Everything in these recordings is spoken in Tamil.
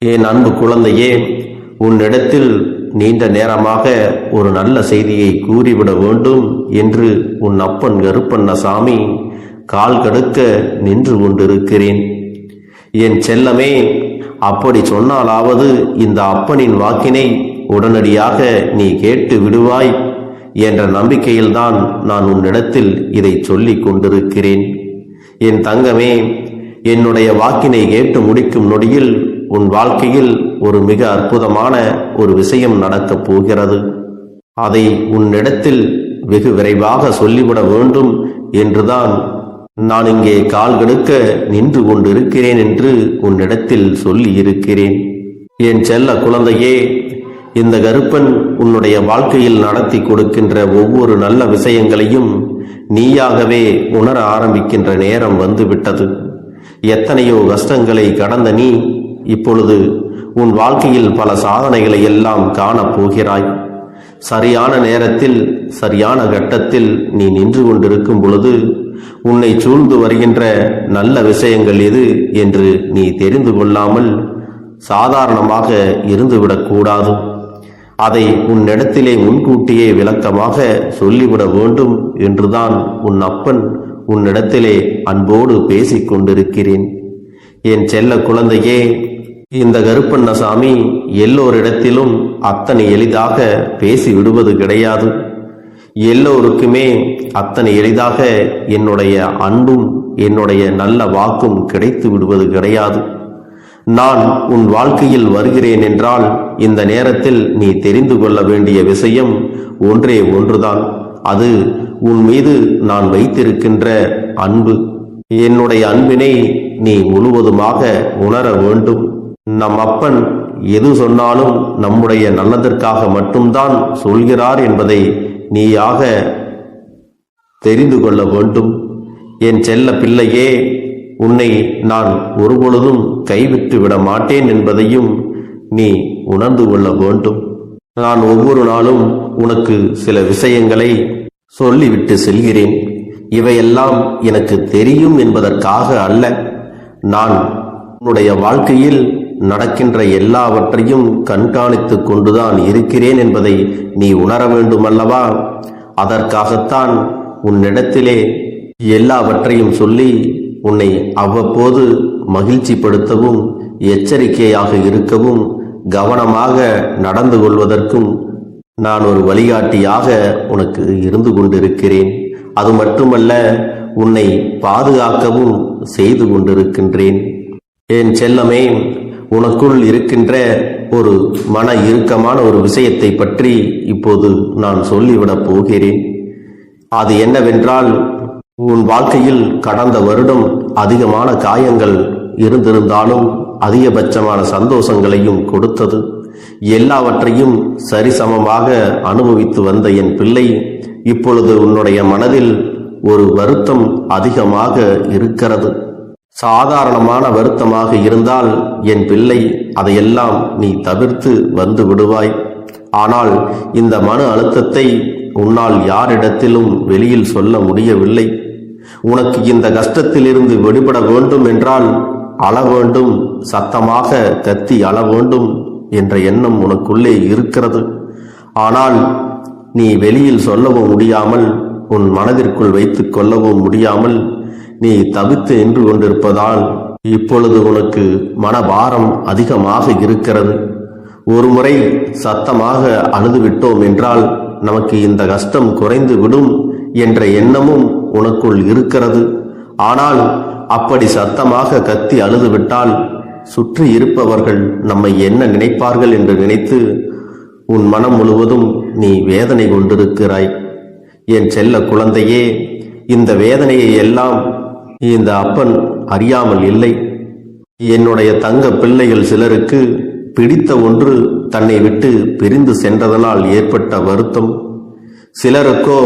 என் அன்பு குழந்தையே, உன்னிடத்தில் நீண்ட நேரமாக ஒரு நல்ல செய்தியை கூறிவிட வேண்டும் என்று உன் அப்பன் கருப்பண்ணசாமி கால் கடுக்க நின்று கொண்டிருக்கிறேன். என் செல்லமே, அப்படி சொன்னாலாவது இந்த அப்பனின் வாக்கினை உடனடியாக நீ கேட்டு விடுவாய் என்ற நம்பிக்கையில்தான் நான் உன்னிடத்தில் இதை சொல்லிக் கொண்டிருக்கிறேன். என் தங்கமே, என்னுடைய வாக்கினை கேட்டு முடிக்கும் நொடியில் உன் வாழ்க்கையில் ஒரு மிக அற்புதமான ஒரு விஷயம் நடக்கப் போகிறது. அதை உன்னிடத்தில் வெகு விரைவாக சொல்லிவிட வேண்டும் என்றுதான் நான் இங்கே கால் கடுக்க நின்று கொண்டிருக்கிறேன் என்று உன்னிடத்தில் சொல்லி இருக்கிறேன். என் செல்ல குழந்தையே, இந்த கருப்பன் உன்னுடைய வாழ்க்கையில் நடத்தி கொடுக்கின்ற ஒவ்வொரு நல்ல விஷயங்களையும் நீயாகவே உணர ஆரம்பிக்கின்ற நேரம் வந்துவிட்டது. எத்தனையோ கஷ்டங்களை கடந்த நீ இப்பொழுது உன் வாழ்க்கையில் பல சாதனைகளை எல்லாம் காணப்போகிறாய். சரியான நேரத்தில் சரியான கட்டத்தில் நீ நின்று கொண்டிருக்கும் பொழுது உன்னை சூழ்ந்து வருகின்ற நல்ல விஷயங்கள் எது என்று நீ தெரிந்து கொள்ளாமல் சாதாரணமாக இருந்துவிடக்கூடாது. அதை உன்னிடத்திலே முன்கூட்டியே விளக்கமாக சொல்லிவிட வேண்டும் என்றுதான் உன் அப்பன் உன்னிடத்திலே அன்போடு பேசிக் கொண்டிருக்கிறேன். என் செல்ல குழந்தையே, இந்த கருப்பண்ணசாமி எல்லோரிடத்திலும் அத்தனை எளிதாக பேசி விடுவது கிடையாது. எல்லோருக்குமே அத்தனை எளிதாக என்னுடைய அன்பும் என்னுடைய நல்ல வாக்கும் கிடைத்து விடுவது கிடையாது. நான் உன் வாழ்க்கையில் வருகிறேன் என்றால் இந்த நேரத்தில் நீ தெரிந்து கொள்ள வேண்டிய விஷயம் ஒன்றே ஒன்றுதான். அது உன் மீது நான் வைத்திருக்கின்ற அன்பு. என்னுடைய அன்பினை நீ முழுவதுமாக உணர வேண்டும். நம் அப்பன் எது சொன்னாலும் நம்முடைய நல்லதற்காக மட்டும்தான் சொல்கிறார் என்பதை நீயாக தெரிந்து கொள்ள வேண்டும். என் செல்ல பிள்ளையே, உன்னை நான் ஒருபொழுதும் கைவிட்டு விட மாட்டேன் என்பதையும் நீ உணர்ந்து கொள்ள வேண்டும். நான் ஒவ்வொரு நாளும் உனக்கு சில விஷயங்களை சொல்லிவிட்டு செல்கிறேன். இவையெல்லாம் எனக்கு தெரியும் என்பதற்காக அல்ல. நான் உன்னுடைய வாழ்க்கையில் நடக்கின்ற எல்லாவற்றையும் கண்காணித்து கொண்டுதான் இருக்கிறேன் என்பதை நீ உணர வேண்டும் அல்லவா? அதற்காகத்தான் உன்னிடத்திலே எல்லாவற்றையும் சொல்லி உன்னை அவ்வப்போது மகிழ்ச்சிப்படுத்தவும், எச்சரிக்கையாக இருக்கவும், கவனமாக நடந்து கொள்வதற்கும் நான் ஒரு வழிகாட்டியாக உனக்கு இருந்து கொண்டிருக்கிறேன். அது மட்டுமல்ல, உன்னை பாதுகாக்கவும் செய்து கொண்டிருக்கின்றேன். என் செல்லமே, உனக்குள் இருக்கின்ற ஒரு மன இறுக்கமான ஒரு விஷயத்தை பற்றி இப்போது நான் சொல்லிவிடப் போகிறேன். அது என்னவென்றால், உன் வாழ்க்கையில் கடந்த வருடம் அதிகமான காயங்கள் இருந்திருந்தாலும் அதிகபட்சமான சந்தோஷங்களையும் கொடுத்தது. எல்லாவற்றையும் சரிசமமாக அனுபவித்து வந்த என் பிள்ளை, இப்பொழுது உன்னுடைய மனதில் ஒரு வருத்தம் அதிகமாக இருக்கிறது. சாதாரணமான வருத்தமாக இருந்தால் என் பிள்ளை அதையெல்லாம் நீ தவிர்த்து வந்து விடுவாய். ஆனால் இந்த மன அழுத்தத்தை உன்னால் யாரிடத்திலும் வெளியில் சொல்ல முடியவில்லை. உனக்கு இந்த கஷ்டத்திலிருந்து விடுபட வேண்டும் என்றால் அழ வேண்டும், சத்தமாக கத்தி அழ வேண்டும் என்ற எண்ணம் உனக்குள்ளே இருக்கிறது. ஆனால் நீ வெளியில் சொல்லவும் முடியாமல், உன் மனதிற்குள் வைத்துக் கொள்ளவும் முடியாமல் நீ தவித்து நின்று கொண்டிருப்பதால் இப்பொழுது உனக்கு மனபாரம் அதிகமாக இருக்கிறது. ஒரு முறை சத்தமாக அழுதுவிட்டோம் என்றால் நமக்கு இந்த கஷ்டம் குறைந்து விடும் என்ற எண்ணமும் உனக்குள் இருக்கிறது. ஆனால் அப்படி சத்தமாக கத்தி அழுதுவிட்டால் சுற்றி இருப்பவர்கள் நம்மை என்ன நினைப்பார்கள் என்று நினைத்து உன் மனம் முழுவதும் நீ வேதனை கொண்டிருக்கிறாய். என் செல்ல குழந்தையே, இந்த வேதனையை எல்லாம் இந்த அப்பன் அறியாமல் இல்லை. என்னுடைய தங்க பிள்ளைகள் சிலருக்கு பிடித்த ஒன்று தன்னை விட்டு பிரிந்து சென்றதனால் ஏற்பட்ட வருத்தம், சிலருக்கோ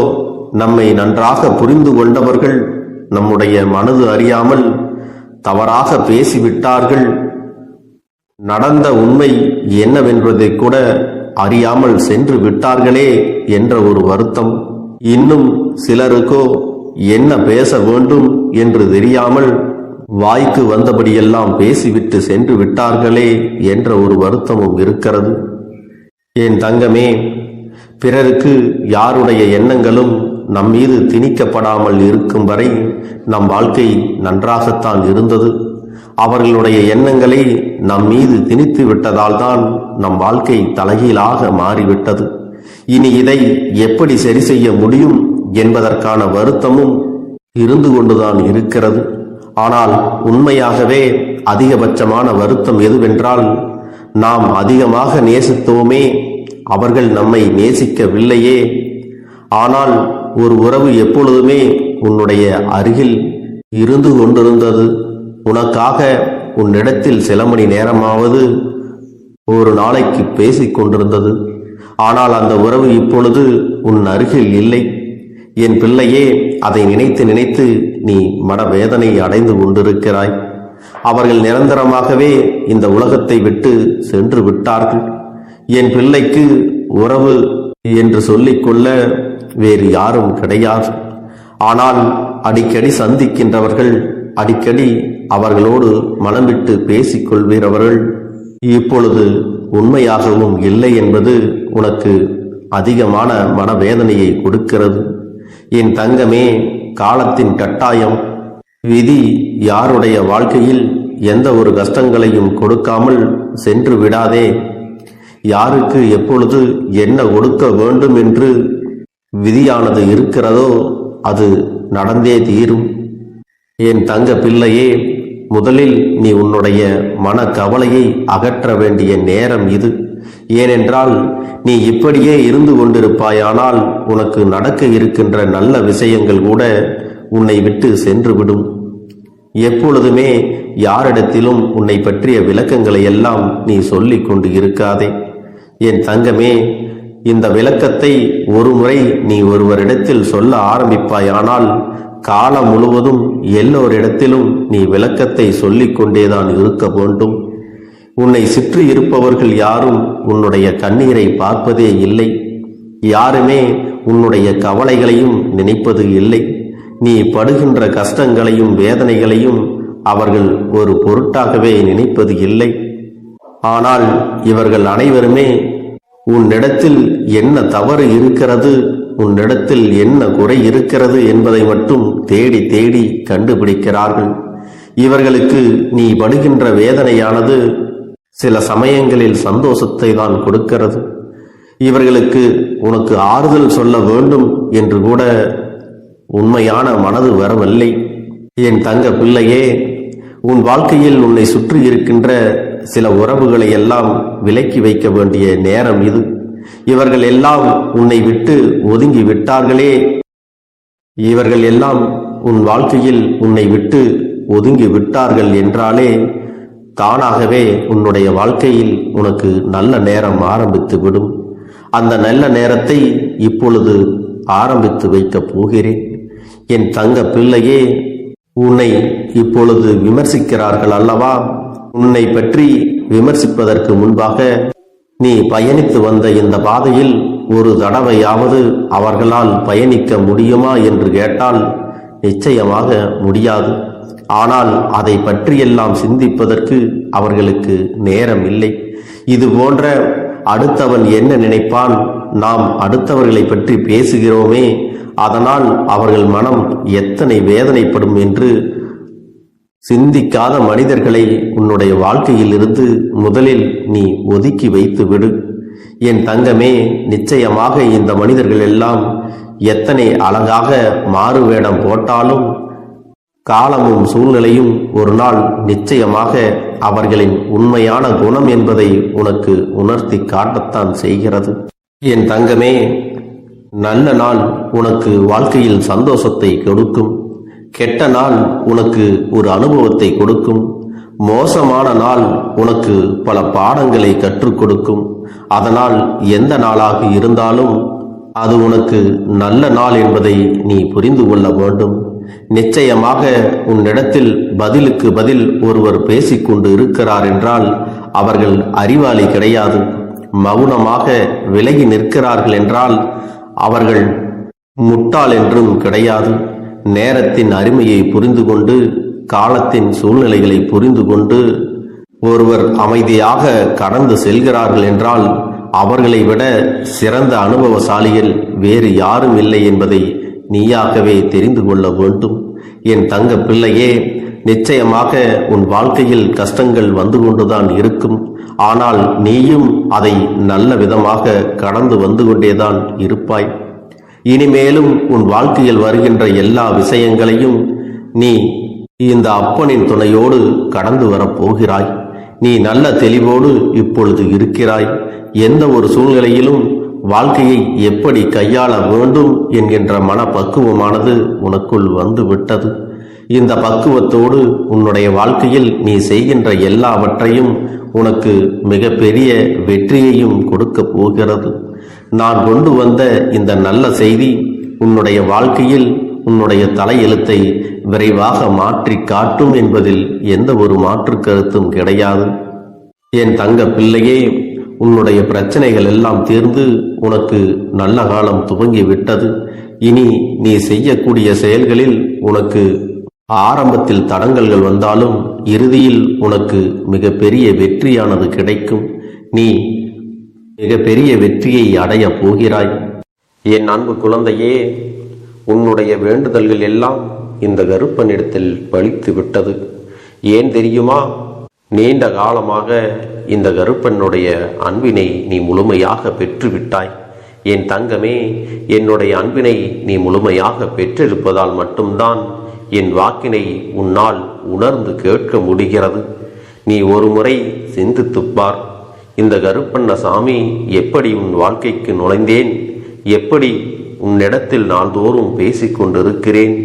நம்மை நன்றாக புரிந்து கொண்டவர்கள் நம்முடைய மனது அறியாமல் தவறாக பேசிவிட்டார்கள், நடந்த உண்மை என்னவென்பதை கூட அறியாமல் சென்று விட்டார்களே என்ற ஒரு வருத்தம். இன்னும் சிலருக்கோ என்ன பேச வேண்டும் என்று தெரியாமல் வாய்க்கு வந்தபடியெல்லாம் பேசிவிட்டு சென்று விட்டார்களே என்ற ஒரு வருத்தமும் இருக்கிறது. என் தங்கமே, பிறருக்கு யாருடைய எண்ணங்களும் நம் மீது திணிக்கப்படாமல் இருக்கும் வரை நம் வாழ்க்கை நன்றாகத்தான் இருந்தது. அவர்களுடைய எண்ணங்களை நம் மீது திணித்து விட்டதால் தான் நம் வாழ்க்கை தலைகீழாக மாறிவிட்டது. இனி இதை எப்படி சரி செய்ய முடியும் என்பதற்கான வருத்தமும் இருந்து கொண்டுதான் இருக்கிறது. ஆனால் உண்மையாகவே அதிகபட்சமான வருத்தம் எதுவென்றால், நாம் அதிகமாக நேசித்தோமே, அவர்கள் நம்மை நேசிக்கவில்லையே. ஆனால் ஒரு உறவு எப்பொழுதுமே உன்னுடைய அருகில் இருந்து கொண்டிருந்தது. உனக்காக உன்னிடத்தில் சில மணி நேரமாவது ஒரு நாளைக்கு பேசிக் கொண்டிருந்தது. ஆனால் அந்த உறவு இப்பொழுது உன் அருகில் இல்லை. என் பிள்ளையே, அதை நினைத்து நினைத்து நீ மனவேதனை அடைந்து கொண்டிருக்கிறாய். அவர்கள் நிரந்தரமாகவே இந்த உலகத்தை விட்டு சென்று விட்டார்கள். என் பிள்ளைக்கு உறவு என்று சொல்லிக்கொள்ள வேறு யாரும் கிடையாது. ஆனால் அடிக்கடி சந்திக்கின்றவர்கள், அடிக்கடி அவர்களோடு மனம் விட்டு பேசிக்கொள்கிறவர்கள் இப்பொழுது உண்மையாகவும் இல்லை என்பது உனக்கு அதிகமான மனவேதனையை கொடுக்கிறது. என் தங்கமே, காலத்தின் கட்டாயம், விதி யாருடைய வாழ்க்கையில் எந்த ஒரு கஷ்டங்களையும் கொடுக்காமல் சென்று விடாதே. யாருக்கு எப்பொழுது என்ன கொடுக்க வேண்டும் என்று விதியானது இருக்கிறதோ அது நடந்தே தீரும். என் தங்க பிள்ளையே, முதலில் நீ உன்னுடைய மன கவலையை அகற்ற வேண்டிய நேரம் இது. ஏனென்றால் நீ இப்படியே இருந்து கொண்டிருப்பாயானால் உனக்கு நடக்க இருக்கின்ற நல்ல விஷயங்கள் கூட உன்னை விட்டு சென்றுவிடும். எப்பொழுதுமே யாரிடத்திலும் உன்னை பற்றிய விளக்கங்களை எல்லாம் நீ சொல்லிக் கொண்டு இருக்காதே. என் தங்கமே, இந்த விளக்கத்தை ஒரு முறை நீ ஒருவரிடத்தில் சொல்ல ஆரம்பிப்பாயானால் காலம் முழுவதும் எல்லோரிடத்திலும் நீ விளக்கத்தை சொல்லிக் கொண்டேதான் இருக்க வேண்டும். உன்னை சுற்றி இருப்பவர்கள் யாரும் உன்னுடைய கண்ணீரை பார்ப்பதே இல்லை. யாருமே உன்னுடைய கவலைகளையும் நினைப்பது இல்லை. நீ படுகின்ற கஷ்டங்களையும் வேதனைகளையும் அவர்கள் ஒரு பொருட்டாகவே நினைப்பது இல்லை. ஆனால் இவர்கள் அனைவருமே உன்னிடத்தில் என்ன தவறு இருக்கிறது, உன்னிடத்தில் என்ன குறை இருக்கிறது என்பதை மட்டும் தேடி தேடி கண்டுபிடிக்கிறார்கள். இவர்களுக்கு நீ படுகின்ற வேதனையானது சில சமயங்களில் சந்தோஷத்தை தான் கொடுக்கிறது. இவர்களுக்கு உனக்கு ஆறுதல் சொல்ல வேண்டும் என்று கூட உண்மையான மனது வரவில்லை. என் தங்க பிள்ளையே, உன் வாழ்க்கையில் உன்னை சுற்றி இருக்கின்ற சில உறவுகளை எல்லாம் விலக்கி வைக்க வேண்டிய நேரம் இது. இவர்கள் எல்லாம் உன்னை விட்டு ஒதுங்கி விட்டார்களே, இவர்கள் எல்லாம் உன் வாழ்க்கையில் உன்னை விட்டு ஒதுங்கி விட்டார்கள் என்றாலே தானாகவே உன்னுடைய வாழ்க்கையில் உனக்கு நல்ல நேரம் ஆரம்பித்து விடும். அந்த நல்ல நேரத்தை இப்பொழுது ஆரம்பித்து வைக்கப் போகிறேன். என் தங்க பிள்ளையே, உன்னை இப்பொழுது விமர்சிக்கிறார்கள் அல்லவா? உன்னை பற்றி விமர்சிப்பதற்கு முன்பாக நீ பயணித்து வந்த இந்த பாதையில் ஒரு தடவையாவது அவர்களால் பயணிக்க முடியுமா என்று கேட்டால் நிச்சயமாக முடியாது. ஆனால் அதை பற்றியெல்லாம் சிந்திப்பதற்கு அவர்களுக்கு நேரம் இல்லை. இது போன்ற அடுத்தவன் என்ன நினைப்பான், நாம் அடுத்தவர்களை பற்றி பேசுகிறோமே, அதனால் அவர்கள் மனம் எத்தனை வேதனைப்படும் என்று சிந்திக்காத மனிதர்களை உன்னுடைய வாழ்க்கையில் இருந்து முதலில் நீ ஒதுக்கி வைத்து விடு. என் தங்கமே, நிச்சயமாக இந்த மனிதர்கள் எல்லாம் எத்தனை அழகாக மாறு வேடம் போட்டாலும் காலமும் சூழ்நிலையும் ஒரு நாள் நிச்சயமாக அவர்களின் உண்மையான குணம் என்பதை உனக்கு உணர்த்தி காட்டத்தான் செய்கிறது. என் தங்கமே, நல்ல நாள் உனக்கு வாழ்க்கையில் சந்தோஷத்தை கொடுக்கும். கெட்ட நாள் உனக்கு ஒரு அனுபவத்தை கொடுக்கும். மோசமான நாள் உனக்கு பல பாடங்களை கற்றுக் கொடுக்கும். அதனால் எந்த நாளாக இருந்தாலும் அது உனக்கு நல்ல நாள் என்பதை நீ புரிந்து கொள்ள வேண்டும். நிச்சயமாக உன்னிடத்தில் பதிலுக்கு பதில் ஒருவர் பேசிக்கொண்டு இருக்கிறார் என்றால் அவர்கள் அறிவாளி கிடையாது. மௌனமாக விலகி நிற்கிறார்கள் என்றால் அவர்கள் முட்டாள் என்றும் கிடையாது. நேரத்தின் அருமையை புரிந்து கொண்டு காலத்தின் சூழ்நிலைகளை புரிந்து கொண்டு ஒருவர் அமைதியாக கடந்து செல்கிறார்கள் என்றால் அவர்களை விட சிறந்த அனுபவசாலிகள் வேறு யாரும் இல்லை என்பதை நீயாகவே தெரிந்து கொள்ள வேண்டும். என் தங்க பிள்ளையே, நிச்சயமாக உன் வாழ்க்கையில் கஷ்டங்கள் வந்து கொண்டுதான் இருக்கும். ஆனால் நீயும் அதை நல்ல விதமாக கடந்து வந்து கொண்டேதான் இருப்பாய். இனிமேலும் உன் வாழ்க்கையில் வருகின்ற எல்லா விஷயங்களையும் நீ இந்த அப்பனின் துணையோடு கடந்து வரப்போகிறாய். நீ நல்ல தெளிவோடு இப்பொழுது இருக்கிறாய். எந்த ஒரு சூழ்நிலையிலும் வாழ்க்கையை எப்படி கையாள வேண்டும் என்கின்ற மனப்பக்குவமானது உனக்குள் வந்து விட்டது. இந்த பக்குவத்தோடு உன்னுடைய வாழ்க்கையில் நீ செய்கின்ற எல்லாவற்றையும் உனக்கு மிகப்பெரிய வெற்றியையும் கொடுக்க போகிறது. நான் கொண்டு வந்த இந்த நல்ல செய்தி உன்னுடைய வாழ்க்கையில் உன்னுடைய தலையெழுத்தை விரைவாக மாற்றி காட்டும் என்பதில் எந்த ஒரு மாற்று கருத்தும் கிடையாது. என் தங்க பிள்ளையே, உன்னுடைய பிரச்சனைகள் எல்லாம் தீர்ந்து உனக்கு நல்ல காலம் துவங்கி விட்டது. இனி நீ செய்யக்கூடிய செயல்களில் உனக்கு ஆரம்பத்தில் தடங்கல்கள் வந்தாலும் இறுதியில் உனக்கு மிகப்பெரிய வெற்றியானது கிடைக்கும். நீ மிகப்பெரிய வெற்றியை அடைய போகிறாய். என் அன்பு குழந்தையே, உன்னுடைய வேண்டுதல்கள் எல்லாம் இந்த கருப்பனிடத்தில் பலித்து விட்டது. ஏன் தெரியுமா? நீண்ட காலமாக இந்த கருப்பனுடைய அன்பினை நீ முழுமையாக பெற்றுவிட்டாய். என் தங்கமே, என்னுடைய அன்பினை நீ முழுமையாக பெற்றிருப்பதால் மட்டும்தான் என் வாக்கினை உன்னால் உணர்ந்து கேட்க முடிகிறது. நீ ஒரு முறை சிந்தித்துப்பார். இந்த கருப்பண்ணசாமி எப்படி உன் வாழ்க்கைக்கு நுழைந்தேன், எப்படி உன்னிடத்தில் நாள்தோறும் பேசிக்கொண்டிருக்கிறேன்,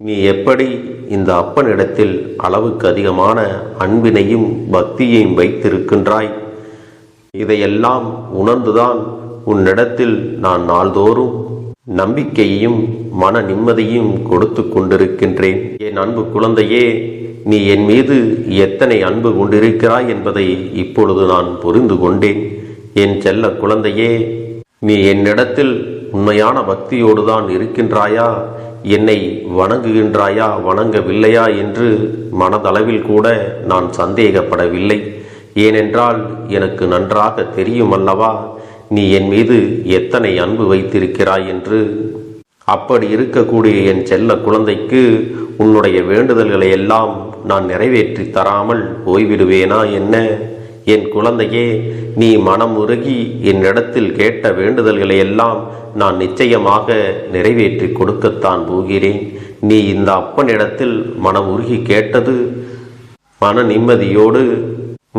நீ எப்படி இந்த அப்பனிடத்தில் அளவுக்கு அதிகமான அன்பினையும் பக்தியையும் வைத்திருக்கின்றாய், இதையெல்லாம் உணர்ந்துதான் உன்னிடத்தில் நான் நாள்தோறும் நம்பிக்கையையும் மன நிம்மதியும் கொடுத்து கொண்டிருக்கின்றேன். என் அன்பு குழந்தையே, நீ என் மீது எத்தனை அன்பு கொண்டிருக்கிறாய் என்பதை இப்பொழுது நான் புரிந்து கொண்டேன். என் செல்ல குழந்தையே, நீ என்னிடத்தில் உண்மையான பக்தியோடு தான் இருக்கின்றாயா, என்னை வணங்குகின்றாயா வணங்கவில்லையா என்று மனதளவில் கூட நான் சந்தேகப்படவில்லை. ஏனென்றால் எனக்கு நன்றாக தெரியும் அல்லவா நீ என் மீது எத்தனை அன்பு வைத்திருக்கிறாய் என்று. அப்படி இருக்கக்கூடிய என் செல்ல குழந்தைக்கு உன்னுடைய வேண்டுதல்களை எல்லாம் நான் நிறைவேற்றி தராமல் போய்விடுவேனா என்ன? என் குழந்தையே, நீ மனம் உருகி என்னிடத்தில் கேட்ட வேண்டுதல்களை எல்லாம் நான் நிச்சயமாக நிறைவேற்றி கொடுக்கத்தான் போகிறேன். நீ இந்த அப்பனிடத்தில் மனம் உருகி கேட்டது, மன நிம்மதியோடு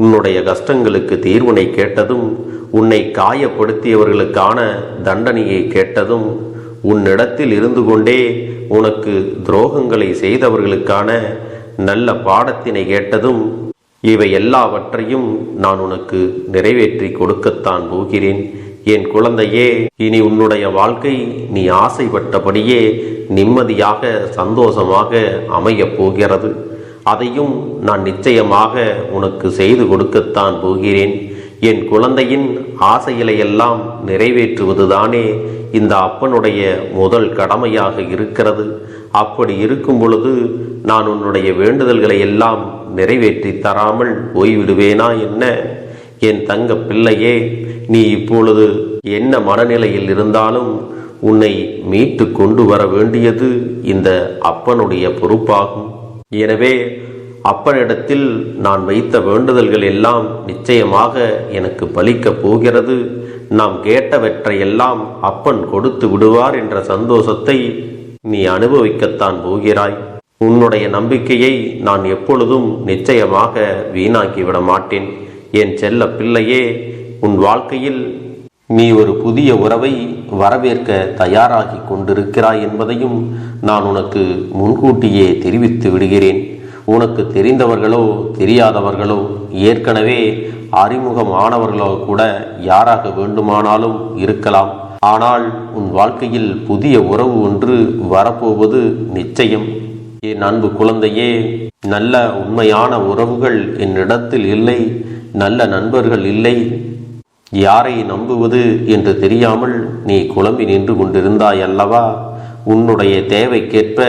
உன்னுடைய கஷ்டங்களுக்கு தீர்வினை கேட்டதும், உன்னை காயப்படுத்தியவர்களுக்கான தண்டனையை கேட்டதும், உன்னிடத்தில் இருந்து கொண்டே உனக்கு துரோகங்களை செய்தவர்களுக்கான நல்ல பாடத்தினை கேட்டதும், இவை எல்லாவற்றையும் நான் உனக்கு நிறைவேற்றி கொடுக்கத்தான் போகிறேன். என் குழந்தையே, இனி உன்னுடைய வாழ்க்கை நீ ஆசைப்பட்டபடியே நிம்மதியாக சந்தோஷமாக அமையப் போகிறது. அதையும் நான் நிச்சயமாக உனக்கு செய்து கொடுக்கத்தான் போகிறேன். என் குழந்தையின் ஆசைகளை எல்லாம் நிறைவேற்றுவதுதானே இந்த அப்பனுடைய முதல் கடமையாக இருக்கிறது. அப்படி இருக்கும் பொழுது நான் உன்னுடைய வேண்டுதல்களை எல்லாம் நிறைவேற்றி தராமல் போய்விடுவேனா என்ன? என் தங்க பிள்ளையே, நீ இப்பொழுது என்ன மனநிலையில் இருந்தாலும் உன்னை மீட்டு கொண்டு வர வேண்டியது இந்த அப்பனுடைய பொறுப்பாகும். எனவே அப்பனிடத்தில் நான் வைத்த வேண்டுதல்கள் எல்லாம் நிச்சயமாக எனக்கு பலிக்கப் போகிறது. நாம் கேட்டவற்றையெல்லாம் அப்பன் கொடுத்து விடுவார் என்ற சந்தோஷத்தை நீ அனுபவிக்கத்தான் போகிறாய். உன்னுடைய நம்பிக்கையை நான் எப்பொழுதும் நிச்சயமாக வீணாக்கிவிட மாட்டேன். என் செல்ல பிள்ளையே, உன் வாழ்க்கையில் நீ ஒரு புதிய உறவை வரவேற்க தயாராகி கொண்டிருக்கிறாய் என்பதையும் நான் உனக்கு முன்கூட்டியே தெரிவித்து விடுகிறேன். உனக்கு தெரிந்தவர்களோ தெரியாதவர்களோ ஏற்கனவே அறிமுகமானவர்களோ கூட யாராக வேண்டுமானாலும் இருக்கலாம். ஆனால் உன் வாழ்க்கையில் புதிய உறவு ஒன்று வரப்போவது நிச்சயம். என் அன்பு குழந்தையே, நல்ல உண்மையான உறவுகள் என்னிடத்தில் இல்லை, நல்ல நண்பர்கள் இல்லை. யாரை நம்புவது என்று தெரியாமல் நீ குழம்பி நின்று கொண்டிருந்தாய் அல்லவா? உன்னுடைய தேவைக்கேற்ப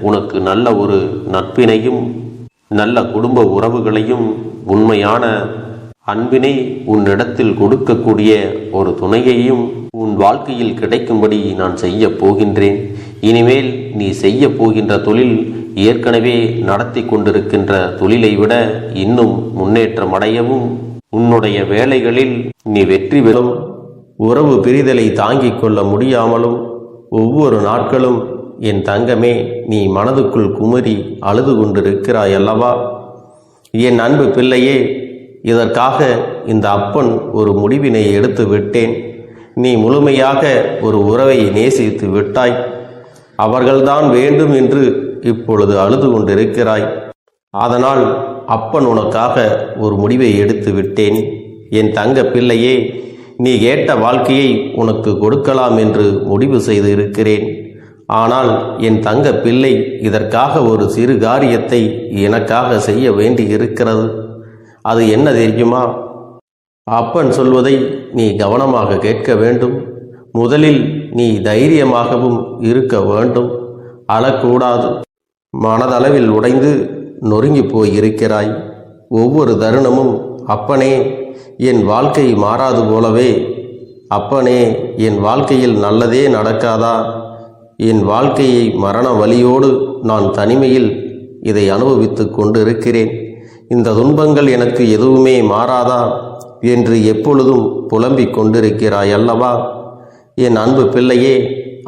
உனக்கு நல்ல ஒரு நட்பினையும் நல்ல குடும்ப உறவுகளையும் உண்மையான அன்பினை உன்னிடத்தில் கொடுக்கக்கூடிய ஒரு துணையையும் உன் வாழ்க்கையில் கிடைக்கும்படி நான் செய்ய போகின்றேன். இனிமேல் நீ செய்ய போகின்ற தொழில் ஏற்கனவே நடத்தி கொண்டிருக்கின்ற தொழிலை விட இன்னும் முன்னேற்றம் அடையவும், உன்னுடைய வேலைகளில் நீ வெற்றி பெறும். உறவு பிரிதலை தாங்கிக் கொள்ள முடியாமலும் ஒவ்வொரு நாட்களும் என் தங்கமே நீ மனதுக்குள் குமரி அழுது கொண்டிருக்கிறாய் அல்லவா? என் அன்பு பிள்ளையே, இதற்காக இந்த அப்பன் ஒரு முடிவினை எடுத்து விட்டேன். நீ முழுமையாக ஒரு உறவை நேசித்து விட்டாய். அவர்கள்தான் வேண்டும் என்று இப்பொழுது அழுது கொண்டிருக்கிறாய். அதனால் அப்பன் உனக்காக ஒரு முடிவை எடுத்து விட்டேன். என் தங்க பிள்ளையே, நீ கேட்ட வாழ்க்கையை உனக்கு கொடுக்கலாம் என்று முடிவு செய்து இருக்கிறேன். ஆனால் என் தங்க பிள்ளை, இதற்காக ஒரு சிறு காரியத்தை எனக்காக செய்ய வேண்டி இருக்கிறது. அது என்ன தெரியுமா? அப்பன் சொல்வதை நீ கவனமாக கேட்க வேண்டும். முதலில் நீ தைரியமாகவும் இருக்க வேண்டும். அழக்கூடாது. மனதளவில் உடைந்து நொறுங்கி போய் இருக்கிறாய். ஒவ்வொரு தருணமும் அப்பனே என் வாழ்க்கை மாறாது போலவே, அப்பனே என் வாழ்க்கையில் நல்லதே நடக்காதா, என் வாழ்க்கையை மரண வலியோடு நான் தனிமையில் இதை அனுபவித்து கொண்டிருக்கிறேன், இந்த துன்பங்கள் எனக்கு எதுவுமே மாறாதா என்று எப்பொழுதும் புலம்பிக் கொண்டிருக்கிறாய் அல்லவா? என் அன்பு பிள்ளையே,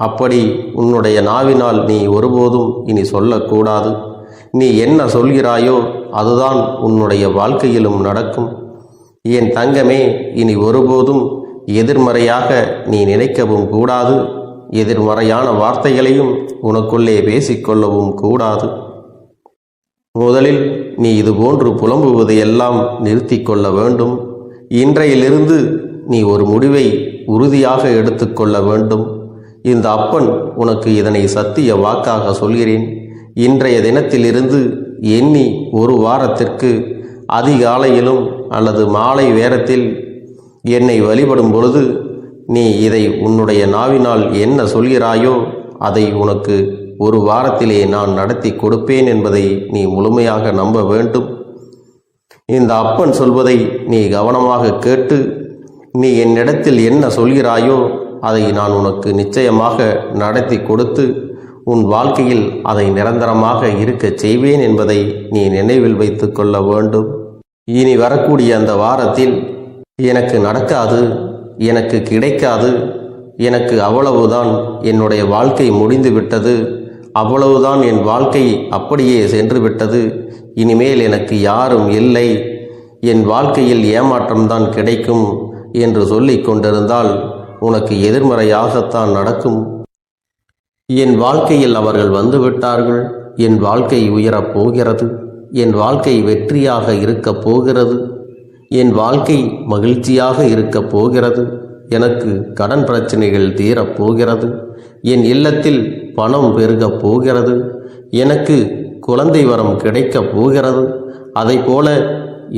அப்படி உன்னுடைய நாவினால் நீ ஒருபோதும் இனி சொல்லக்கூடாது. நீ என்ன சொல்கிறாயோ அதுதான் உன்னுடைய வாழ்க்கையிலும் நடக்கும். என் தங்கமே, இனி ஒருபோதும் எதிர்மறையாக நீ நினைக்கவும் கூடாது. எதிர்மறையான வார்த்தைகளையும் உனக்குள்ளே பேசிக்கொள்ளவும் கூடாது. முதலில் நீ இதுபோன்று புலம்புவதையெல்லாம் நிறுத்தி கொள்ள வேண்டும். இன்றையிலிருந்து நீ ஒரு முடிவை உறுதியாக எடுத்துக்கொள்ள வேண்டும். இந்த அப்பன் உனக்கு இதனை சத்திய வாக்காக சொல்கிறேன். இன்றைய தினத்திலிருந்து எண்ணி ஒரு வாரத்திற்கு அதிகாலையிலும் அல்லது மாலை நேரத்தில் என்னை வழிபடும் பொழுது நீ இதை உன்னுடைய நாவினால் என்ன சொல்கிறாயோ அதை உனக்கு ஒரு வாரத்திலே நான் நடத்தி கொடுப்பேன் என்பதை நீ முழுமையாக நம்ப வேண்டும். இந்த அப்பன் சொல்வதை நீ கவனமாக கேட்டு நீ என்னிடத்தில் என்ன சொல்கிறாயோ அதை நான் உனக்கு நிச்சயமாக நடத்தி கொடுத்து உன் வாழ்க்கையில் அதை நிரந்தரமாக இருக்கச் செய்வேன் என்பதை நீ நினைவில் வைத்து கொள்ள வேண்டும். இனி வரக்கூடிய அந்த வாரத்தில் எனக்கு நடக்காது, எனக்கு கிடைக்காது, எனக்கு அவ்வளவுதான், என்னுடைய வாழ்க்கை முடிந்து விட்டது, அவ்வளவுதான், என் வாழ்க்கை அப்படியே சென்று விட்டது, இனிமேல் எனக்கு யாரும் இல்லை, என் வாழ்க்கையில் ஏமாற்றம்தான் கிடைக்கும் என்று சொல்லிக் கொண்டிருந்தால் உனக்கு எதிர்மறையாகத்தான் நடக்கும். என் வாழ்க்கையில் அவர்கள் வந்துவிட்டார்கள், என் வாழ்க்கை உயரப் போகிறது, என் வாழ்க்கை வெற்றியாக இருக்கப் போகிறது, என் வாழ்க்கை மகிழ்ச்சியாக இருக்கப் போகிறது, எனக்கு கடன் பிரச்சனைகள் தீரப் போகிறது, என் இல்லத்தில் பணம் பெருகப் போகிறது, எனக்கு குழந்தை வரம் கிடைக்கப் போகிறது, அதைப்போல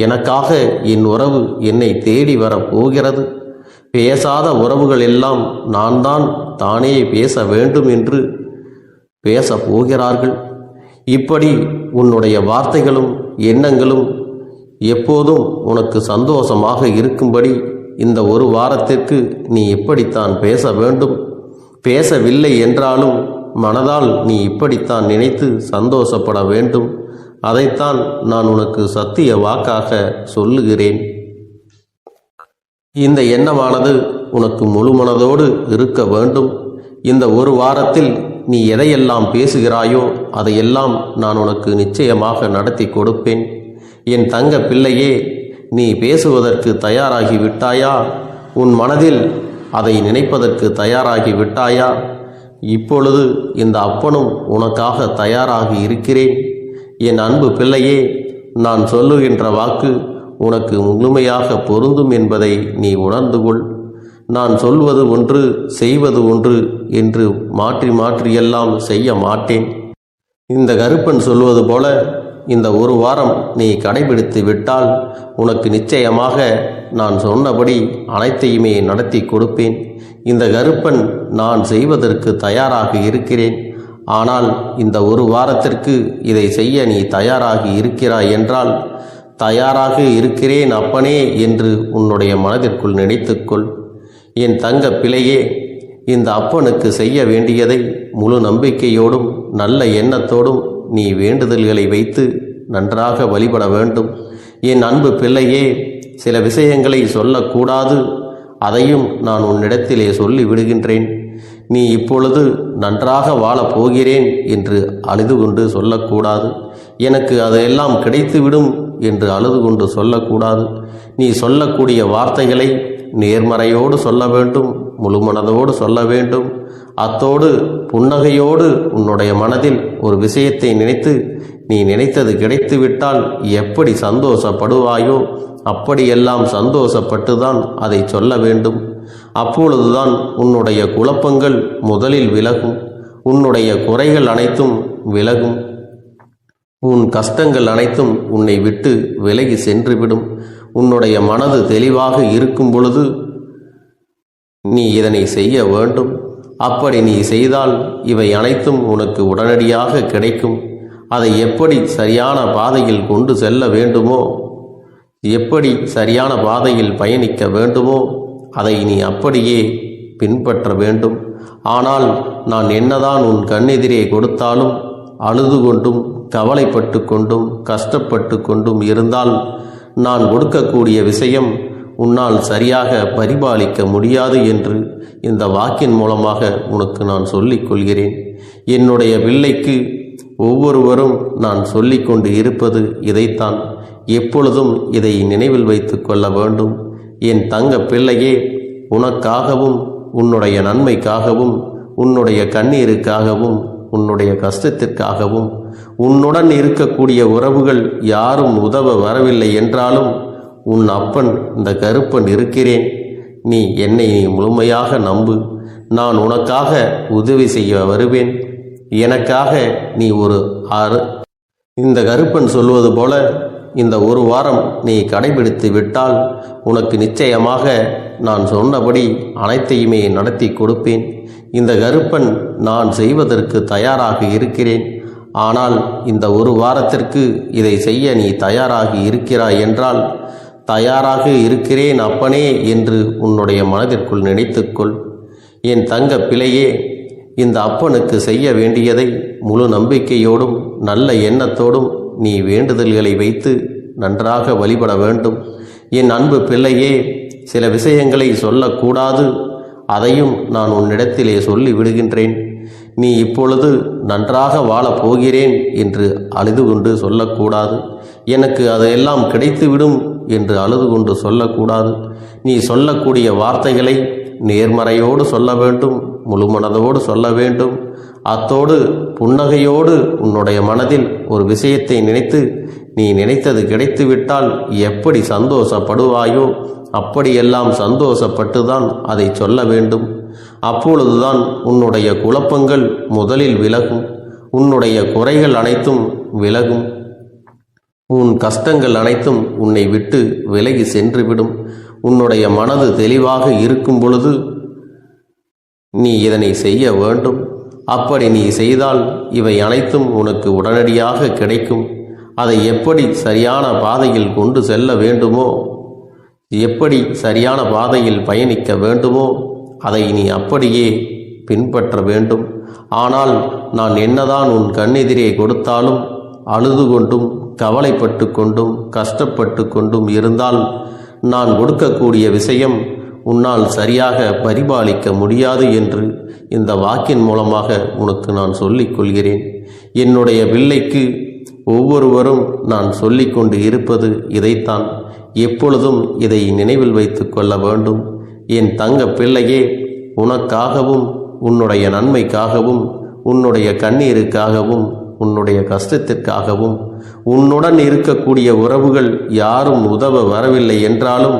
எனக்காக என் உறவு என்னை தேடி வரப்போகிறது, பேசாத உறவுகள் எல்லாம் நான் தான் தானே பேச வேண்டும் என்று பேசப் போகிறார்கள். இப்படி உன்னுடைய வார்த்தைகளும் எண்ணங்களும் எப்போதும் உனக்கு சந்தோஷமாக இருக்கும்படி இந்த ஒரு வாரத்திற்கு நீ இப்படித்தான் பேச வேண்டும். பேசவில்லை என்றாலும் மனதால் நீ இப்படித்தான் நினைத்து சந்தோஷப்பட வேண்டும். அதைத்தான் நான் உனக்கு சத்திய வாக்காக சொல்லுகிறேன். இந்த எண்ணமானது உனக்கு முழு மனதோடு இருக்க வேண்டும். இந்த ஒரு வாரத்தில் நீ எதையெல்லாம் பேசுகிறாயோ அதையெல்லாம் நான் உனக்கு நிச்சயமாக நடத்தி கொடுப்பேன். என் தங்க பிள்ளையே, நீ பேசுவதற்கு தயாராகி விட்டாயா? உன் மனதில் அதை நினைப்பதற்கு தயாராகி விட்டாயா? இப்பொழுது இந்த அப்பனும் உனக்காக தயாராகி இருக்கிறேன். என் அன்பு பிள்ளையே, நான் சொல்லுகின்ற வாக்கு உனக்கு முழுமையாக பொருந்தும் என்பதை நீ உணர்ந்து கொள். நான் சொல்வது ஒன்று செய்வது ஒன்று என்று மாற்றி மாற்றியெல்லாம் செய்ய மாட்டேன். இந்த கருப்பன் சொல்வது போல இந்த ஒரு வாரம் நீ கடைபிடித்து விட்டால் உனக்கு நிச்சயமாக நான் சொன்னபடி அனைத்தையுமே நடத்தி கொடுப்பேன். இந்த கருப்பன் நான் செய்வதற்கு தயாராக இருக்கிறேன். ஆனால் இந்த ஒரு வாரத்திற்கு இதை செய்ய நீ தயாராகி இருக்கிறாய் என்றால், தயாராக இருக்கிறேன் அப்பனே என்று உன்னுடைய மனதிற்குள் நினைத்துக்கொள். என் தங்க பிள்ளையே, இந்த அப்பனுக்கு செய்ய வேண்டியதை முழு நம்பிக்கையோடும் நல்ல எண்ணத்தோடும் நீ வேண்டுதல்களை வைத்து நன்றாக வழிபட வேண்டும். என் அன்பு பிள்ளையே, சில விஷயங்களை சொல்லக்கூடாது, அதையும் நான் உன்னிடத்திலே சொல்லி விடுகின்றேன். நீ இப்பொழுது நன்றாக வாழப் போகிறேன் என்று அழுது கொண்டு சொல்லக்கூடாது. எனக்கு அதையெல்லாம் கிடைத்துவிடும் என்று அழுது கொண்டு சொல்லக்கூடாது. நீ சொல்லக்கூடிய வார்த்தைகளை நேர்மறையோடு சொல்ல வேண்டும், முழு மனதோடு சொல்ல வேண்டும். அத்தோடு புன்னகையோடு உன்னுடைய மனதில் ஒரு விஷயத்தை நினைத்து, நீ நினைத்தது கிடைத்துவிட்டால் எப்படி சந்தோஷப்படுவாயோ அப்படியெல்லாம் சந்தோஷப்பட்டுதான் அதை சொல்ல வேண்டும். அப்பொழுதுதான் உன்னுடைய குழப்பங்கள் முதலில் விலகும், உன்னுடைய குறைகள் அனைத்தும் விலகும், உன் கஷ்டங்கள் அனைத்தும் உன்னை விட்டு விலகி சென்றுவிடும். உன்னுடைய மனது தெளிவாக இருக்கும் பொழுது நீ இதனை செய்ய வேண்டும். அப்படி நீ செய்தால் இவை அனைத்தும் உனக்கு உடனடியாக கிடைக்கும். அதை எப்படி சரியான பாதையில் கொண்டு செல்ல வேண்டுமோ, எப்படி சரியான பாதையில் பயணிக்க வேண்டுமோ அதை நீ அப்படியே பின்பற்ற வேண்டும். ஆனால் நான் என்னதான் உன் கண்ணெதிரே கொடுத்தாலும் அழுது கொண்டும் கவலைப்பட்டு கொண்டும் கஷ்டப்பட்டு கொண்டும் இருந்தால் நான் கொடுக்கக்கூடிய விஷயம் உன்னால் சரியாக பரிபாலிக்க முடியாது என்று இந்த வாக்கின் மூலமாக உனக்கு நான் சொல்லிக் கொள்கிறேன். என்னுடைய பிள்ளைக்கு ஒவ்வொருவரும் நான் சொல்லிக்கொண்டு இருப்பது இதைத்தான். எப்பொழுதும் இதை நினைவில் வைத்து கொள்ள வேண்டும். என் தங்க பிள்ளையே, உனக்காகவும் உன்னுடைய நன்மைக்காகவும் உன்னுடைய கண்ணீருக்காகவும் உன்னுடைய கஷ்டத்திற்காகவும் உன்னுடன் இருக்கக்கூடிய உறவுகள் யாரும் உதவ வரவில்லை என்றாலும் உன் அப்பன் இந்த கருப்பன் இருக்கிறேன். நீ என்னை முழுமையாக நம்பு. நான் உனக்காக உதவி செய்ய வருவேன். எனக்காக நீ ஒரு இந்த கருப்பன் சொல்வது போல இந்த ஒரு வாரம் நீ கடைபிடித்து விட்டால் உனக்கு நிச்சயமாக நான் சொன்னபடி அனைத்தையுமே நடத்தி கொடுப்பேன். இந்த கருப்பன் நான் செய்வதற்கு தயாராக இருக்கிறேன். ஆனால் இந்த ஒரு வாரத்திற்கு இதை செய்ய நீ தயாராகி இருக்கிறாய் என்றால், தயாராக இருக்கிறேன் அப்பனே என்று உன்னுடைய மனதிற்குள் நினைத்துக்கொள். என் தங்க பிள்ளையே, இந்த அப்பனுக்கு செய்ய வேண்டியதை முழு நம்பிக்கையோடும் நல்ல எண்ணத்தோடும் நீ வேண்டுதல்களை வைத்து நன்றாக வழிபட வேண்டும். என் அன்பு பிள்ளையே, சில விஷயங்களை சொல்லக்கூடாது, அதையும் நான் உன்னிடத்திலே சொல்லி விடுகின்றேன். நீ இப்பொழுது நன்றாக வாழப் போகிறேன் என்று அழுது கொண்டு சொல்லக்கூடாது. எனக்கு அதையெல்லாம் கிடைத்துவிடும் என்று அழுது கொண்டு சொல்லக்கூடாது. நீ சொல்லக்கூடிய வார்த்தைகளை நேர்மறையோடு சொல்ல வேண்டும், முழு மனதோடு சொல்ல வேண்டும். அத்தோடு புன்னகையோடு உன்னுடைய மனதில் ஒரு விஷயத்தை நினைத்து, நீ நினைத்தது கிடைத்துவிட்டால் எப்படி சந்தோஷப்படுவாயோ அப்படியெல்லாம் சந்தோஷப்பட்டுதான் அதை சொல்ல வேண்டும். அப்பொழுதுதான் உன்னுடைய குழப்பங்கள் முதலில் விலகும், உன்னுடைய குறைகள் அனைத்தும் விலகும், உன் கஷ்டங்கள் அனைத்தும் உன்னை விட்டு விலகி சென்றுவிடும். உன்னுடைய மனது தெளிவாக இருக்கும் பொழுது நீ இதனை செய்ய வேண்டும். அப்படி நீ செய்தால் இவை அனைத்தும் உனக்கு உடனடியாக கிடைக்கும். அதை எப்படி சரியான பாதையில் கொண்டு செல்ல வேண்டுமோ, எப்படி சரியான பாதையில் பயணிக்க வேண்டுமோ அதை நீ அப்படியே பின்பற்ற வேண்டும். ஆனால் நான் என்னதான் உன் கண்ணெதிரே கொடுத்தாலும் அழுது கொண்டும் கவலைப்பட்டு கொண்டும் கஷ்டப்பட்டு கொண்டும் இருந்தால் நான் கொடுக்கக்கூடிய விஷயம் உன்னால் சரியாக பரிபாலிக்க முடியாது என்று இந்த வாக்கின் மூலமாக உனக்கு நான் சொல்லிக் கொள்கிறேன். என்னுடைய பிள்ளைக்கு ஒவ்வொருவரும் நான் சொல்லிக்கொண்டு இருப்பது இதைத்தான். எப்பொழுதும் இதை நினைவில் வைத்து கொள்ள வேண்டும். என் தங்க பிள்ளையே, உனக்காகவும் உன்னுடைய நன்மைக்காகவும் உன்னுடைய கண்ணீருக்காகவும் உன்னுடைய கஷ்டத்திற்காகவும் உன்னுடன் இருக்கக்கூடிய உறவுகள் யாரும் உதவ வரவில்லை என்றாலும்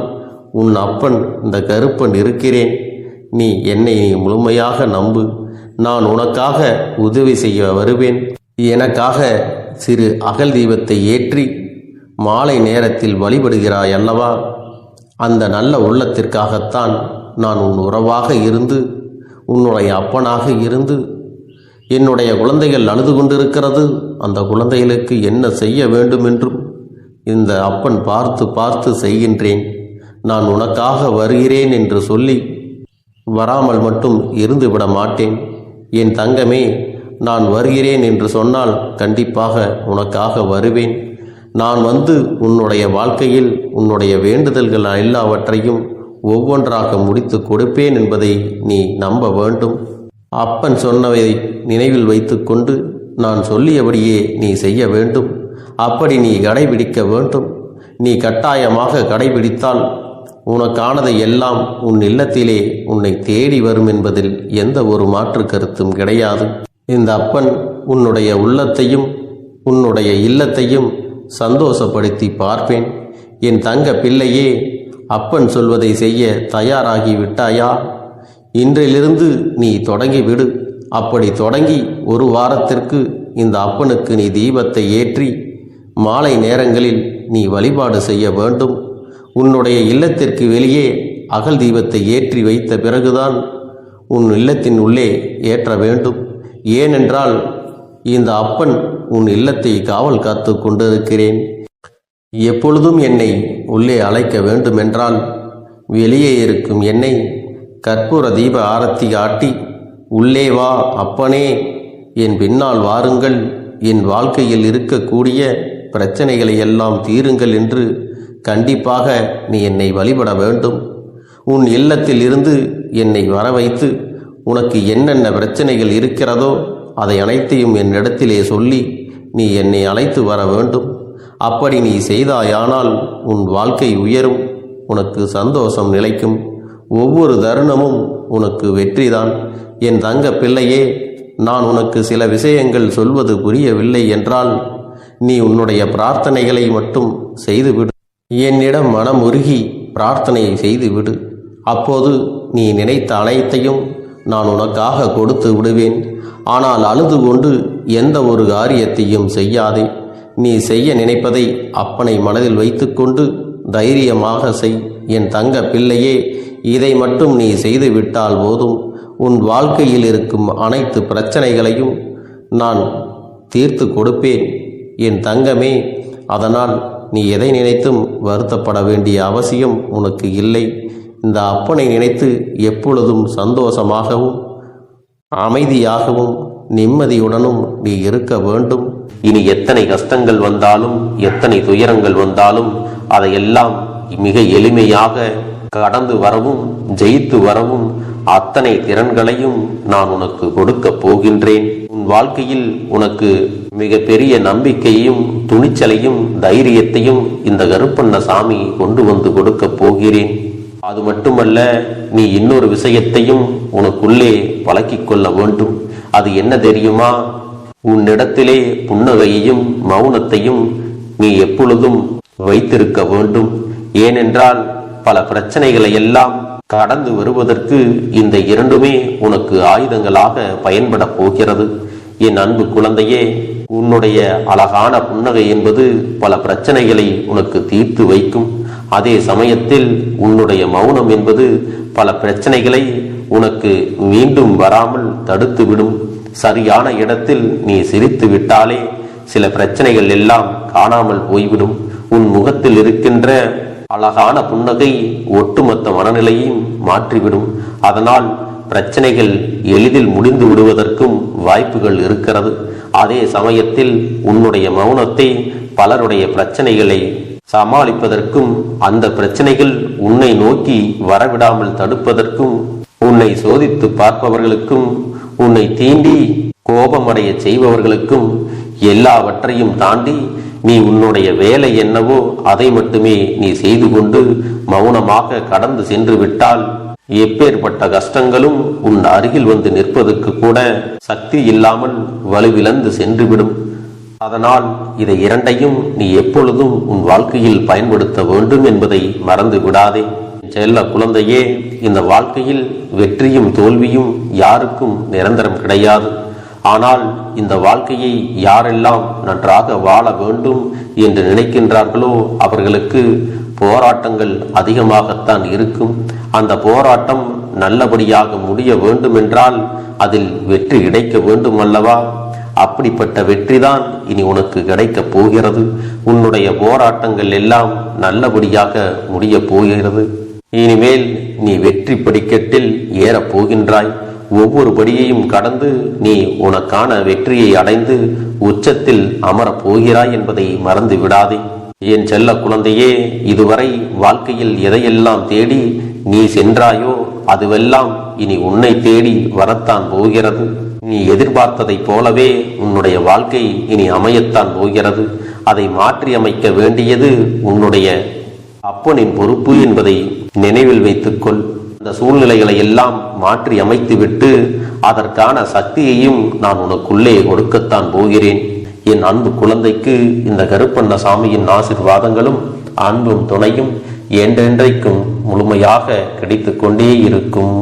உன் அப்பன் இந்த கருப்பன் இருக்கிறேன். நீ என்னை முழுமையாக நம்பு. நான் உனக்காக உதவி செய்ய வருவேன். எனக்காக சிறு அகல் தீபத்தை ஏற்றி மாலை நேரத்தில் வழிபடுகிறாய் அல்லவா? அந்த நல்ல உள்ளத்திற்காகத்தான் நான் உன் உறவாக இருந்து, உன்னுடைய அப்பனாக இருந்து என்னுடைய குழந்தைகள் அழுது கொண்டிருக்கிறது, அந்த குழந்தைகளுக்கு என்ன செய்ய வேண்டும் என்றும் இந்த அப்பன் பார்த்து பார்த்து செய்கின்றேன். நான் உனக்காக வருகிறேன் என்று சொல்லி வராமல் மட்டும் இருந்து விட மாட்டேன். என் தங்கமே, நான் வருகிறேன் என்று சொன்னால் கண்டிப்பாக உனக்காக வருவேன். நான் வந்து உன்னுடைய வாழ்க்கையில் உன்னுடைய வேண்டுதல்கள் எல்லாவற்றையும் ஒவ்வொன்றாக முடித்து கொடுப்பேன் என்பதை நீ நம்ப வேண்டும். அப்பன் சொன்னவை நினைவில் வைத்துக்கொண்டு நான் சொல்லியபடியே நீ செய்ய வேண்டும். அப்படி நீ கடைபிடிக்க வேண்டும். நீ கட்டாயமாக கடைபிடித்தால் உனக்கானதை எல்லாம் உன் இல்லத்திலே உன்னை தேடி வரும் என்பதில் எந்த ஒரு மாற்று கருத்தும் கிடையாது. இந்த அப்பன் உன்னுடைய உள்ளத்தையும் உன்னுடைய இல்லத்தையும் சந்தோஷப்படுத்தி பார்ப்பேன். என் தங்க பிள்ளையே, அப்பன் சொல்வதை செய்ய தயாராகி விட்டாயா? இன்றிலிருந்து நீ தொடங்கிவிடு. அப்படி தொடங்கி ஒரு வாரத்திற்கு இந்த அப்பனுக்கு நீ தீபத்தை ஏற்றி மாலை நேரங்களில் நீ வழிபாடு செய்ய வேண்டும். உன்னுடைய இல்லத்திற்கு வெளியே அகல் தீபத்தை ஏற்றி வைத்த பிறகுதான் உன் இல்லத்தின் உள்ளே ஏற்ற வேண்டும். ஏனென்றால் இந்த அப்பன் உன் இல்லத்தை காவல் காத்து கொண்டிருக்கிறேன். எப்பொழுதும் என்னை உள்ளே அழைக்க வேண்டுமென்றால் வெளியே இருக்கும் என்னை கற்பூர தீப ஆரத்தி காட்டி உள்ளே வா அப்பனே, என் பின்னால் வாருங்கள், என் வாழ்க்கையில் இருக்கக்கூடிய பிரச்சனைகளை எல்லாம் தீருங்கள் என்று கண்டிப்பாக நீ என்னை வழிபட வேண்டும். உன் இல்லத்தில் இருந்து என்னை வர வைத்து உனக்கு என்னென்ன பிரச்சனைகள் இருக்கிறதோ அதை அனைத்தையும் என்னிடத்திலே சொல்லி நீ என்னை அழைத்து வர வேண்டும். அப்படி நீ செய்தாயானால் உன் வாழ்க்கை உயரும், உனக்கு சந்தோஷம் நிலைக்கும், ஒவ்வொரு தருணமும் உனக்கு வெற்றிதான். என் தங்க பிள்ளையே, நான் உனக்கு சில விஷயங்கள் சொல்வது புரியவில்லை என்றால் நீ உன்னுடைய பிரார்த்தனைகளை மட்டும் செய்துவிடு. என்னிடம் மனமுருகி பிரார்த்தனை செய்துவிடு. அப்போது நீ நினைத்த அனைத்தையும் நான் உனக்காக கொடுத்து விடுவேன். ஆனால் அழுது கொண்டு எந்த ஒரு காரியத்தையும் செய்யாதே. நீ செய்ய நினைப்பதை அப்பனை மனதில் வைத்துக்கொண்டு தைரியமாக செய். என் தங்க பிள்ளையே, இதை மட்டும் நீ செய்துவிட்டால் போதும். உன் வாழ்க்கையில் இருக்கும் அனைத்து பிரச்சனைகளையும் நான் தீர்த்து கொடுப்பேன் என் தங்கமே. அதனால் நீ எதை நினைத்தும் வருத்தப்பட வேண்டிய அவசியம் உனக்கு இல்லை. இந்த அப்பனை நினைத்து எப்பொழுதும் சந்தோஷமாகவும் அமைதியாகவும் நிம்மதியுடனும் நீ இருக்க வேண்டும். இனி எத்தனை கஷ்டங்கள் வந்தாலும் எத்தனை துயரங்கள் வந்தாலும் அதையெல்லாம் மிக எளிமையாக கடந்து வரவும் ஜெயித்து வரவும் அத்தனை திறன்களையும் நான் உனக்கு கொடுக்க போகின்றேன். உன் வாழ்க்கையில் உனக்கு மிக பெரிய நம்பிக்கையும் துணிச்சலையும் தைரியத்தையும் இந்த கருப்பண்ணசாமி கொண்டு வந்து கொடுக்க போகிறேன். அது மட்டுமல்ல, நீ இன்னொரு விஷயத்தையும் உனக்குள்ளே பழக்கிக் கொள்ள வேண்டும். அது என்ன தெரியுமா? உன்னிடத்திலே புன்னகையையும் மௌனத்தையும் நீ எப்பொழுதும் வைத்திருக்க வேண்டும். ஏனென்றால் பல பிரச்சனைகளை எல்லாம் கடந்து வருவதற்கு இந்த இரண்டுமே உனக்கு ஆயுதங்களாக பயன்பட போகிறது. என் அன்பு குழந்தையே, உன்னுடைய அழகான புன்னகை என்பது பல பிரச்சனைகளை உனக்கு தீர்த்து வைக்கும். அதே சமயத்தில் உன்னுடைய மௌனம் என்பது பல பிரச்சனைகளை உனக்கு மீண்டும் வராமல் தடுத்துவிடும். சரியான இடத்தில் நீ சிரித்து விட்டாலே சில பிரச்சனைகள் எல்லாம் காணாமல் போய்விடும். உன் முகத்தில் இருக்கின்ற அழகான புன்னகை ஒட்டுமொத்த மனநிலையும் மாற்றிவிடும். அதனால் பிரச்சனைகள் எளிதில் முடிந்து விடுவதற்கும் வாய்ப்புகள் இருக்கிறது. அதே சமயத்தில் உன்னுடைய மௌனத்தை பலருடைய பிரச்சனைகளை சமாளிப்பதற்கும் அந்த பிரச்சனைகள் உன்னை நோக்கி வரவிடாமல் தடுப்பதற்கும் உன்னை சோதித்து பார்ப்பவர்களுக்கும் உன்னை தீண்டி கோபமடைய செய்பவர்களுக்கும் எல்லாவற்றையும் தாண்டி நீ உன்னுடைய வேலை என்னவோ அதை மட்டுமே நீ செய்து கொண்டு மௌனமாக கடந்து சென்று விட்டால் எப்பேற்பட்ட கஷ்டங்களும் உன் அருகில் வந்து நிற்பதற்கு கூட சக்தி இல்லாமல் வலுவிழந்து சென்றுவிடும். அதனால் இதை இரண்டையும் நீ எப்பொழுதும் உன் வாழ்க்கையில் பயன்படுத்த வேண்டும் என்பதை மறந்து விடாதே. செல்ல குழந்தையே, இந்த வாழ்க்கையில் வெற்றியும் தோல்வியும் யாருக்கும் நிரந்தரம் கிடையாது. ஆனால் இந்த வாழ்க்கையை யாரெல்லாம் நன்றாக வாழ வேண்டும் என்று நினைக்கின்றார்களோ அவர்களுக்கு போராட்டங்கள் அதிகமாகத்தான் இருக்கும். அந்த போராட்டம் நல்லபடியாக முடிய வேண்டுமென்றால் அதில் வெற்றி கிடைக்க வேண்டும் அல்லவா? அப்படிப்பட்ட வெற்றிதான் இனி உனக்கு கிடைக்கப் போகிறது. உன்னுடைய போராட்டங்கள் எல்லாம் நல்லபடியாக முடிய போகிறது. இனிமேல் நீ வெற்றி படிக்கட்டில் ஏறப் போகின்றாய். ஒவ்வொரு படியையும் கடந்து நீ உனக்கான வெற்றியை அடைந்து உச்சத்தில் அமரப் போகிறாய் என்பதை மறந்து விடாதே. என் செல்ல குழந்தையே, இதுவரை வாழ்க்கையில் எதையெல்லாம் தேடி நீ சென்றாயோ அதுவெல்லாம் இனி உன்னை தேடி வரத்தான் போகிறது. நீ எதிர்பார்த்ததைப் போலவே உன்னுடைய வாழ்க்கை இனி அமையத்தான் போகிறது. அதை மாற்றி அமைக்க வேண்டியது உன்னுடைய அப்பனின் பொறுப்பு என்பதை நினைவில் வைத்துக்கொள். அந்த சூழ்நிலைகளை எல்லாம் மாற்றி அமைத்துவிட்டு அதற்கான சக்தியையும் நான் உனக்குள்ளே கொடுக்கத்தான் போகிறேன். என் அன்பு குழந்தைக்கு இந்த கருப்பண்ணசாமியின் ஆசீர்வாதங்களும் அன்பும் துணையும் என்றென்றைக்கும் முழுமையாக கிடைத்து கொண்டே இருக்கும்.